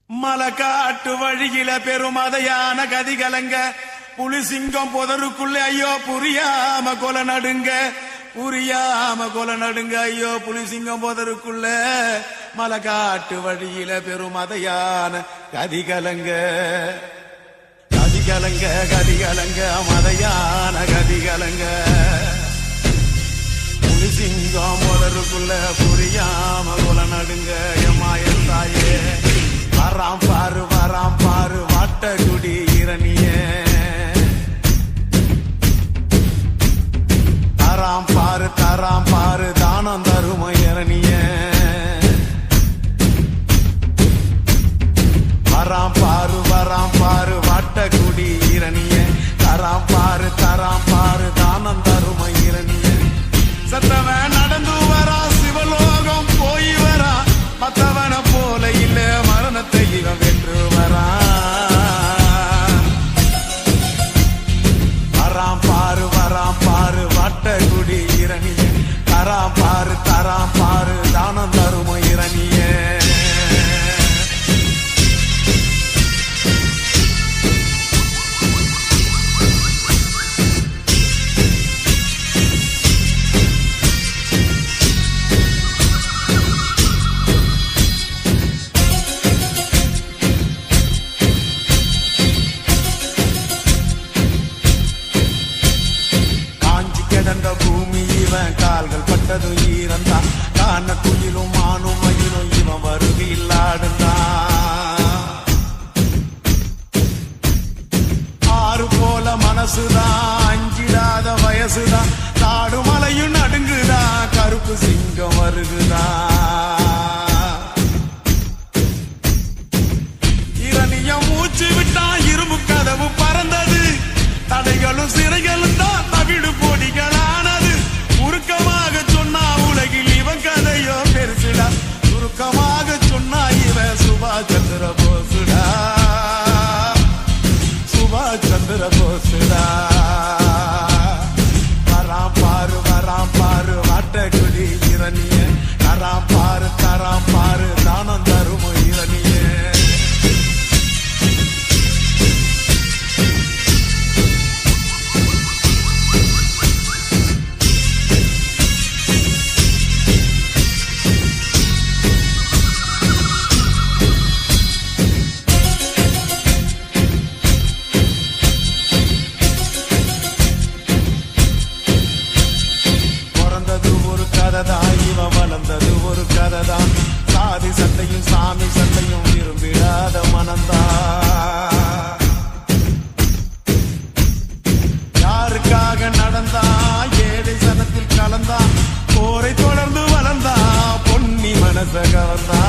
மலக்காட்டு வழியில பெருமதையான கதிகலங்க புலிசிங்கம் புதருக்குள்ள ஐயோ புரியாம கொலை நடுங்க ஐயோ புலிசிங்கம் புதருக்குள்ள மலக்காட்டு வழியில பெருமதையான கதிகலங்க மதையான கதிகலங்க புலிசிங்கம் புதருக்குள்ள புரியாம கொலை நடுங்க எம்மாயன் தாயே வராம் பாரு வாட்டகுடி இரணிய தராம் பாரு தானம் தரும இரணிய வராம் பாரு வாட்டகுடி இரணிய தராம் பாரு தானம் தரும இரணிய சத்தவன் நடந்து வரா சிவலோகம் போய் வரா மத்தவன போல இல்ல மரணத்தை இவன் வென்று வராம் பாரு வாட்டகுடி இரணிய தராம் பாரு தானம் தரும இரணிய கிடந்த பூமி இவன் கால்கள் பட்டது ஈரந்தான் காண குயிலும் மானும் மயிலும் இவன் வருகையில் ஆடுந்தான் ஆறு போல மனசுதான் அஞ்சிடாத வயசுதான் காடு மலையும் நடுங்குதான் கருப்பு சிங்கம் வருகுதான் இரணியம் மூச்சு விட்டான் இரும்பு கதவு பறந்தது தடைகளும் சிறைகளும் தான் தவிடு பொடிகளானது உருக்கமாக சொன்னா உலகில் இவன் கதையோ பெருசுடா சுருக்கமாக சொன்னா இவன் சுபாஷ் சந்திர போசுடா வராம் பாரு வாட்டகுடி இரணிய தராம் பாரு தானம் தரும இரணிய இவன் வளர்ந்தது ஒரு கதைதான் சாதி சண்டையும் சாமி சண்டையும் விரும்பிடாத மனந்தான் யாருக்காக நடந்தான் ஏழை சனத்தில் கலந்தான் போரை தொடர்ந்து வளர்ந்தான் பொன்னி மனச கவர்ந்தான்